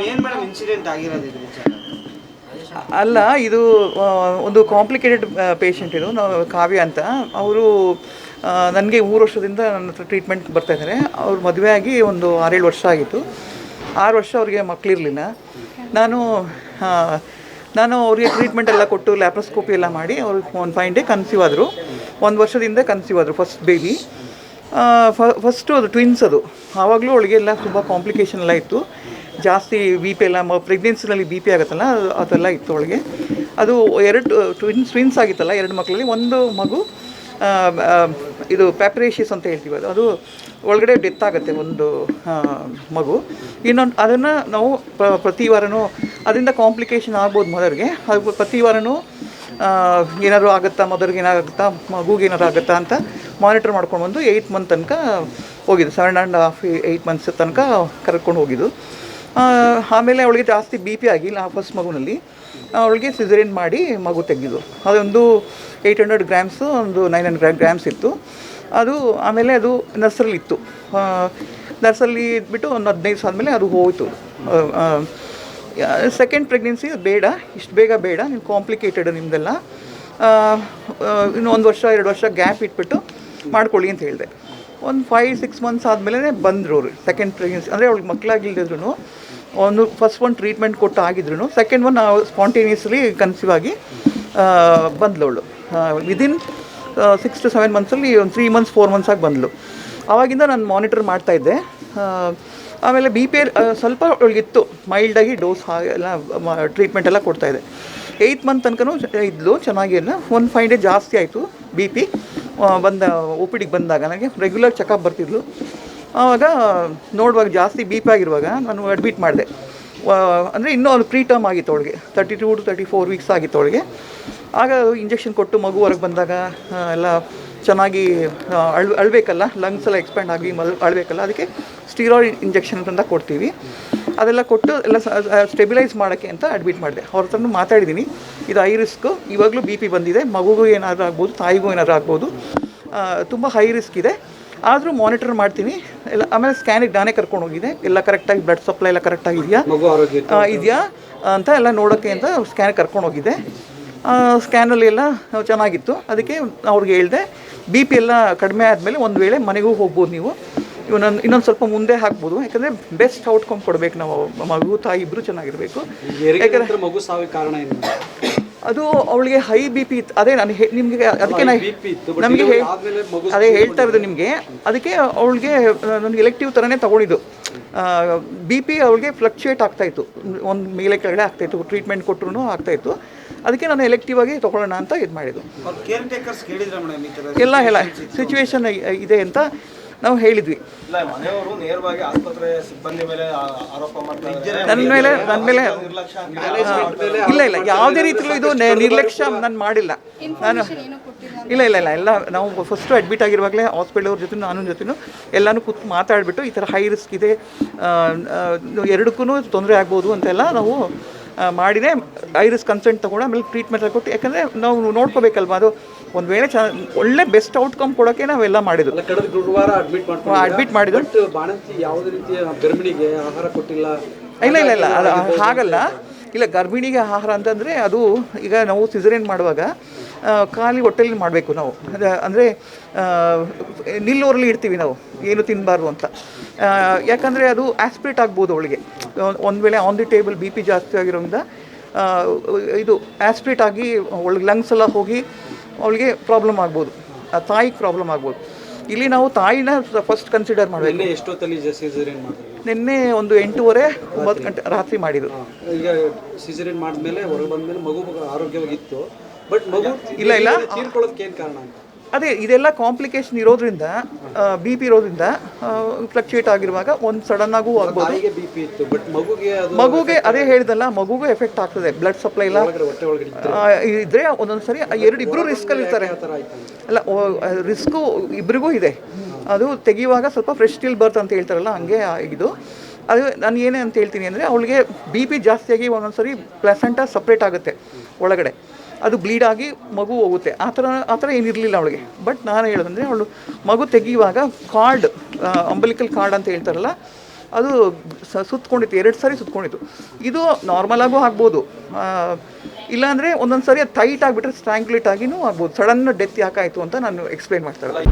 ಏನು madam incident ಆಗಿರೋದು ಇದು ವಿಚಾರ? ಅಲ್ಲ, ಇದು ಒಂದು ಕಾಂಪ್ಲಿಕೇಟೆಡ್ ಪೇಷಂಟ್. ಇದು ನಾವು ಕಾವ್ಯ ಅಂತ. ಅವರು ನನಗೆ 3 ವರ್ಷದಿಂದ ನನ್ನ ಹತ್ರ ಟ್ರೀಟ್ಮೆಂಟ್ ಬರ್ತಾಯಿದ್ದಾರೆ. ಅವ್ರು ಮದುವೆ ಆಗಿ ಒಂದು 6-7 ವರ್ಷ ಆಗಿತ್ತು. 6 ವರ್ಷ ಅವ್ರಿಗೆ ಮಕ್ಕಳಿರಲಿಲ್ಲ. ನಾನು ಅವ್ರಿಗೆ ಟ್ರೀಟ್ಮೆಂಟ್ ಎಲ್ಲ ಕೊಟ್ಟು ಲ್ಯಾಪ್ರೋಸ್ಕೋಪಿ ಎಲ್ಲ ಮಾಡಿ ಅವ್ರಿಗೆ ಒಂದು 5 ಡೇ ಕನ್ಸೀವ್ ಆದರು. 1 ವರ್ಷದಿಂದ ಕನ್ಸೀವ್ ಆದರು ಫಸ್ಟ್ ಬೇಬಿ. ಫಸ್ಟು ಅದು ಟ್ವಿನ್ಸ್. ಅದು ಆವಾಗಲೂ ಅವಳಿಗೆಲ್ಲ ತುಂಬ ಕಾಂಪ್ಲಿಕೇಶನ್ ಎಲ್ಲ ಇತ್ತು. ಜಾಸ್ತಿ ಬಿ ಪಿ ಎಲ್ಲ ಪ್ರೆಗ್ನೆನ್ಸಿನಲ್ಲಿ ಬಿ ಪಿ ಆಗುತ್ತಲ್ಲ, ಅದೆಲ್ಲ ಇತ್ತು ಅವಳಿಗೆ. ಅದು 2 ಟ್ವಿನ್ಸ್ ಆಗಿತ್ತಲ್ಲ, 2 ಮಕ್ಕಳಲ್ಲಿ ಒಂದು ಮಗು ಇದು ಪ್ಯಾಪ್ರೇಷಿಯಸ್ ಅಂತ ಹೇಳ್ತೀವಿ. ಅದು ಒಳಗಡೆ ಡೆತ್ ಆಗುತ್ತೆ ಒಂದು ಮಗು. ಇನ್ನೊಂದು ಅದನ್ನು ನಾವು ಪ್ರತಿ ವಾರನೂ ಅದರಿಂದ ಕಾಂಪ್ಲಿಕೇಶನ್ ಆಗ್ಬೋದು ಮದರ್ಗೆ. ಅದು ಪ್ರತಿ ವಾರನೂ ಏನಾದ್ರು ಆಗುತ್ತಾ, ಮದರ್ಗೆ ಏನಾಗುತ್ತಾ, ಮಗುಗೆ ಏನಾರು ಆಗುತ್ತಾ ಅಂತ ಮಾನಿಟರ್ ಮಾಡ್ಕೊಂಡು ಬಂದು 8 ಮಂತ್ ತನಕ ಹೋಗಿದ್ದು. 7.5-8 ಮಂತ್ಸ್ ತನಕ ಕರ್ಕೊಂಡು ಹೋಗಿದ್ದು. ಆಮೇಲೆ ಅವಳಿಗೆ ಜಾಸ್ತಿ ಬಿ ಪಿ ಆಗಿಲ್ಲ ಫಸ್ಟ್ ಮಗುನಲ್ಲಿ. ಅವಳಿಗೆ ಸಿಸೇರಿಯನ್ ಮಾಡಿ ಮಗು ತೆಗೆದು ಅದೊಂದು 800 ಗ್ರಾಮ್ಸು, ಒಂದು 900 ಗ್ರಾಮ್ಸ್ ಇತ್ತು ಅದು. ಆಮೇಲೆ ಅದು ನರ್ಸಲ್ಲಿ ಇತ್ತು. ನರ್ಸಲ್ಲಿ ಇದ್ಬಿಟ್ಟು ಒಂದು 15 ದಿವಸ ಆದಮೇಲೆ ಅದು ಹೋಯಿತು. ಸೆಕೆಂಡ್ ಪ್ರೆಗ್ನೆನ್ಸಿ ಬೇಡ, ಇಷ್ಟು ಬೇಗ ಬೇಡ, ನೀವು ಕಾಂಪ್ಲಿಕೇಟೆಡ್ ನಿಮ್ಮದೆಲ್ಲ, ಇನ್ನು 1 ವರ್ಷ 2 ವರ್ಷ ಗ್ಯಾಪ್ ಇಟ್ಬಿಟ್ಟು ಮಾಡ್ಕೊಳ್ಳಿ ಅಂತ ಹೇಳಿದೆ. ಒಂದು 5-6 ಮಂತ್ಸ್ ಆದಮೇಲೆ ಬಂದರು ಅವರು. ಸೆಕೆಂಡ್ ಪ್ರೆಗ್ನೆನ್ಸಿ ಅಂದರೆ ಅವ್ಳಿಗೆ ಮಕ್ಕಳಾಗಿಲ್ದಿದ್ರು ಫಸ್ಟ್ ಒಂದು ಟ್ರೀಟ್ಮೆಂಟ್ ಕೊಟ್ಟು ಆಗಿದ್ರು, ಸೆಕೆಂಡ್ ಒನ್ ಸ್ಪಾಂಟೇನಿಯಸ್ಲಿ ಕನ್ಸೀವ್ ಆಗಿ ಬಂದಳು. ವಿದಿನ್ 6 to 7 ಮಂತ್ಸಲ್ಲಿ ಒಂದು 3 ಮಂತ್ಸ್ 4 ಮಂತ್ಸ್ ಆಗಿ ಬಂದಳು. ಆವಾಗಿಂದ ನಾನು ಮಾನಿಟರ್ ಮಾಡ್ತಾಯಿದ್ದೆ. ಆಮೇಲೆ ಬಿ ಪಿ ಸ್ವಲ್ಪ ಅವಳಿಗಿತ್ತು, ಮೈಲ್ಡಾಗಿ ಡೋಸ್ ಎಲ್ಲ ಟ್ರೀಟ್ಮೆಂಟ್ ಎಲ್ಲ ಕೊಡ್ತಾಯಿದ್ದೆ. 8 ಮಂತ್ ತನಕನೂ ಇದ್ಲು ಚೆನ್ನಾಗಿಲ್ಲ. ಒಂದು 5 ಡೇ ಜಾಸ್ತಿ ಆಯಿತು ಬಿ ಪಿ. ಒ ಪಿ ಡಿಗೆ ಬಂದಾಗ ನನಗೆ ರೆಗ್ಯುಲರ್ ಚೆಕಪ್ ಬರ್ತಿದ್ಲು. ಆವಾಗ ನೋಡುವಾಗ ಜಾಸ್ತಿ ಬಿ ಪಿ ಆಗಿರುವಾಗ ನಾನು ಅಡ್ಮಿಟ್ ಮಾಡಿದೆ. ಅಂದರೆ ಇನ್ನೂ ಅದು ಪ್ರೀ ಟರ್ಮ್ ಆಗಿತ್ತು ಅವಳಿಗೆ, 32 to 34 ವೀಕ್ಸ್ ಆಗಿತ್ತು ಅವಳಿಗೆ. ಆಗ ಇಂಜೆಕ್ಷನ್ ಕೊಟ್ಟು ಮಗು ಹೊರಗೆ ಬಂದಾಗ ಎಲ್ಲ ಚೆನ್ನಾಗಿ ಅಳಬೇಕಲ್ಲ, ಲಂಗ್ಸ್ ಎಲ್ಲ ಎಕ್ಸ್ಪ್ಯಾಂಡ್ ಆಗಿ ಅಳಬೇಕಲ್ಲ, ಅದಕ್ಕೆ ಸ್ಟೀರಾಯ್ಡ್ ಇಂಜೆಕ್ಷನ್ ಅಂತ ಕೊಡ್ತೀವಿ. ಅದೆಲ್ಲ ಕೊಟ್ಟು ಎಲ್ಲ ಸ್ಟೆಬಿಲೈಸ್ ಮಾಡೋಕ್ಕೆ ಅಂತ ಅಡ್ಮಿಟ್ ಮಾಡಿದೆ. ಅವ್ರ ಹತ್ರನೂ ಮಾತಾಡಿದ್ದೀನಿ, ಇದು ಹೈ ರಿಸ್ಕು, ಇವಾಗಲೂ ಬಿ ಪಿ ಬಂದಿದೆ, ಮಗುಗೂ ಏನಾದರೂ ಆಗ್ಬೋದು, ತಾಯಿಗೂ ಏನಾದರೂ ಆಗ್ಬೋದು, ತುಂಬ ಹೈ ರಿಸ್ಕ್ ಇದೆ, ಆದರೂ ಮಾನಿಟರ್ ಮಾಡ್ತೀನಿ ಎಲ್ಲ. ಆಮೇಲೆ ಸ್ಕ್ಯಾನಿಗೆ ನಾನೇ ಕರ್ಕೊಂಡು ಹೋಗಿದ್ದೆ, ಎಲ್ಲ ಕರೆಕ್ಟಾಗಿ ಬ್ಲಡ್ ಸಪ್ಲೈ ಎಲ್ಲ ಕರೆಕ್ಟಾಗಿದೆಯಾ ಇದೆಯಾ ಅಂತ ಎಲ್ಲ ನೋಡೋಕ್ಕೆ ಅಂತ ಸ್ಕ್ಯಾನ್ ಕರ್ಕೊಂಡು ಹೋಗಿದ್ದೆ. ಸ್ಕ್ಯಾನಲ್ಲಿ ಎಲ್ಲ ಚೆನ್ನಾಗಿತ್ತು. ಅದಕ್ಕೆ ಅವ್ರಿಗೆ ಹೇಳಿದೆ, ಬಿ ಪಿ ಎಲ್ಲ ಕಡಿಮೆ ಆದಮೇಲೆ ಒಂದು ವೇಳೆ ಮನೆಗೂ ಹೋಗ್ಬೋದು ನೀವು, ಇನ್ನೊಂದು ಸ್ವಲ್ಪ ಮುಂದೆ ಹಾಕ್ಬೋದು. ಯಾಕಂದರೆ ಬೆಸ್ಟ್ ಔಟ್ಕಮ್ ಕೊಡಬೇಕು ನಾವು, ಮಗು ತಾಯಿ ಇಬ್ಬರು ಚೆನ್ನಾಗಿರಬೇಕು. ಯಾಕಂದರೆ ಮಗು ಸಾವಿಗೆ ಕಾರಣ ಏನು? ಅದು ಅವಳಿಗೆ ಹೈ ಬಿ ಪಿ ಇತ್ತು. ಅದೇ ನಾನು ನಿಮಗೆ ಅದಕ್ಕೆ ನಮಗೆ ಅದೇ ಹೇಳ್ತಾ ಇರೋದು ನಿಮಗೆ. ಅದಕ್ಕೆ ಅವಳಿಗೆ ನನಗೆ ಎಲೆಕ್ಟಿವ್ ಥರನೇ ತೊಗೊಂಡಿದ್ದು. ಬಿ ಪಿ ಅವಳಿಗೆ ಫ್ಲಕ್ಚುಯೇಟ್ ಆಗ್ತಾಯಿತ್ತು, ಒಂದು ಮೇಲೆ ಕೆಳಗಡೆ ಆಗ್ತಾಯಿತ್ತು, ಟ್ರೀಟ್ಮೆಂಟ್ ಕೊಟ್ಟರು ಆಗ್ತಾಯಿತ್ತು. ಅದಕ್ಕೆ ನಾನು ಎಲೆಕ್ಟಿವ್ ಆಗಿ ತೊಗೊಳ್ಳೋಣ ಅಂತ ಇದು ಮಾಡಿದ್ದು. ಎಲ್ಲ ಸಿಚುವೇಶನ್ ಇದೆ ಅಂತ ನಾವು ಹೇಳಿದ್ವಿ. ನನ್ನ ಮೇಲೆ ಇಲ್ಲ ಯಾವುದೇ ರೀತಿಯಲ್ಲೂ ಇದು ನಿರ್ಲಕ್ಷ್ಯ ನಾನು ಮಾಡಿಲ್ಲ. ನಾನು ಇಲ್ಲ ನಾವು ಫಸ್ಟು ಅಡ್ಮಿಟ್ ಆಗಿರುವಾಗಲೇ ಹಾಸ್ಪಿಟಲ್ ಜೊತೆ ನಾನು ಜೊತೆನೂ ಎಲ್ಲನೂ ಕೂತು ಮಾತಾಡಿಬಿಟ್ಟು ಈ ಥರ ಹೈ ರಿಸ್ಕ್ ಇದೆ, ಎರಡಕ್ಕೂ ತೊಂದರೆ ಆಗ್ಬೋದು ಅಂತೆಲ್ಲ ನಾವು ಮಾಡಿದೆ. ಹೈ ರಿಸ್ಕ್ ಕನ್ಸೆಂಟ್ ತೊಗೊಂಡು ಆಮೇಲೆ ಟ್ರೀಟ್ಮೆಂಟ್ ಕೊಟ್ಟು, ಯಾಕಂದರೆ ನಾವು ನೋಡ್ಕೋಬೇಕಲ್ವ, ಅದು ಒಂದು ವೇಳೆ ಒಳ್ಳೆ ಬೆಸ್ಟ್ ಔಟ್ಕಮ್ ಕೊಡೋಕ್ಕೆ ನಾವೆಲ್ಲ ಮಾಡಿದ್ದು. ಅಡ್ಮಿಟ್ ಮಾಡಿದ್ದು ಯಾವುದೇ ರೀತಿಯ ಗರ್ಭಿಣಿಗೆ ಆಹಾರ ಕೊಟ್ಟಿಲ್ಲ? ಇಲ್ಲ ಅದು ಹಾಗಲ್ಲ. ಇಲ್ಲ, ಗರ್ಭಿಣಿಗೆ ಆಹಾರ ಅಂತಂದರೆ ಅದು ಈಗ ನಾವು ಸಿಸೇರಿಯನ್ ಮಾಡುವಾಗ ಖಾಲಿ ಹೊಟ್ಟೆಲಿ ಮಾಡಬೇಕು ನಾವು. ಅಂದರೆ ನಿಲ್ಲೋರಲ್ಲಿ ಇಡ್ತೀವಿ ನಾವು, ಏನು ತಿನ್ನಬಾರ್ದು ಅಂತ. ಯಾಕಂದರೆ ಅದು ಆಸ್ಪಿರೇಟ್ ಆಗ್ಬೋದು ಅವಳಿಗೆ. ಒಂದು ವೇಳೆ on the table B P ಜಾಸ್ತಿ ಆಗಿರೋದ್ರಿಂದ ಇದು ಆಸ್ಪಿರೇಟ್ ಆಗಿ ಒಳಗೆ ಲಂಗ್ಸ್ ಎಲ್ಲ ಹೋಗಿ ಅವಳಿಗೆ ಪ್ರಾಬ್ಲಮ್ ಆಗ್ಬೋದು, ತಾಯಿಗೆ ಪ್ರಾಬ್ಲಮ್ ಆಗ್ಬೋದು. ಇಲ್ಲಿ ನಾವು ತಾಯಿನ ಫಸ್ಟ್ ಕನ್ಸಿಡರ್ ಮಾಡಬೇಕು. ಎಷ್ಟೊತ್ತಲ್ಲಿ ಸಿಸೇರಿಯನ್ ಮಾಡಿದ್ರು? ನಿನ್ನೆ ಒಂದು 8:30-9 ಗಂಟೆ ರಾತ್ರಿ ಮಾಡಿದ್ದು. ಈಗ ಸಿಸೇರಿಯನ್ ಮಾಡಿದ್ಮೇಲೆ ಹೊರಗೆ ಬಂದಮೇಲೆ ಮಗು ಆರೋಗ್ಯವಾಗಿತ್ತು, ಬಟ್ ಮಗು ಇಲ್ಲ ತೀರ್ಕೊಳ್ಳೋದಕ್ಕೆ ಏನು ಕಾರಣ ಅಂತ? ಅದೇ ಇದೆಲ್ಲ ಕಾಂಪ್ಲಿಕೇಶನ್ ಇರೋದ್ರಿಂದ, ಬಿ ಪಿ ಇರೋದ್ರಿಂದ ಫ್ಲಕ್ಚುಯೇಟ್ ಆಗಿರುವಾಗ ಒಂದು ಸಡನ್ನಾಗೂ ಆಗ್ಬೋದು. ಮಗುಗೆ ಅದೇ ಹೇಳಿದಲ್ಲ, ಮಗುಗೂ ಎಫೆಕ್ಟ್ ಆಗ್ತದೆ. ಬ್ಲಡ್ ಸಪ್ಲೈ ಎಲ್ಲ ಇದ್ರೆ ಒಂದೊಂದು ಸರಿ ಇಬ್ಬರು ರಿಸ್ಕಲ್ಲಿ ಇರ್ತಾರೆ. ಅಲ್ಲ, ರಿಸ್ಕು ಇಬ್ಬರಿಗೂ ಇದೆ. ಅದು ತೆಗೆಯುವಾಗ ಸ್ವಲ್ಪ ಫ್ರೆಶ್ ಸ್ಟಿಲ್ ಬರ್ತ್ ಅಂತ ಹೇಳ್ತಾರಲ್ಲ, ಹಂಗೆ ಇದು. ಅದು ನಾನು ಏನೇ ಅಂತ ಹೇಳ್ತೀನಿ ಅಂದರೆ, ಅವಳಿಗೆ ಬಿ ಪಿ ಜಾಸ್ತಿಯಾಗಿ ಒಂದೊಂದು ಸರಿ ಪ್ಲಾಸೆಂಟಾ ಸಪ್ರೇಟ್ ಆಗುತ್ತೆ ಒಳಗಡೆ, ಅದು ಬ್ಲೀಡ್ ಆಗಿ ಮಗು ಹೋಗುತ್ತೆ. ಆ ಥರ ಏನಿರಲಿಲ್ಲ ಅವಳಿಗೆ. ಬಟ್ ನಾನು ಹೇಳೋದಂದರೆ, ಅವಳು ಮಗು ತೆಗೆಯುವಾಗ ಕಾರ್ಡ್, ಅಂಬಲಿಕಲ್ ಕಾರ್ಡ್ ಅಂತ ಹೇಳ್ತಾರಲ್ಲ, ಅದು ಸುತ್ಕೊಂಡಿತ್ತು, 2 ಸಾರಿ ಸುತ್ಕೊಂಡಿತ್ತು. ಇದು ನಾರ್ಮಲಾಗೂ ಆಗ್ಬೋದು, ಇಲ್ಲಾಂದರೆ ಒಂದೊಂದು ಸಾರಿ ಅದು ಟೈಟ್ ಆಗಿಬಿಟ್ರೆ ಸ್ಟ್ರ್ಯಾಂಗ್ಯುಲೇಟ್ ಆಗಿನೂ ಆಗ್ಬೋದು. ಸಡನ್ ಡೆತ್ ಯಾಕಾಯಿತು ಅಂತ ನಾನು ಎಕ್ಸ್ಪ್ಲೇನ್ ಮಾಡ್ತಾರೆ.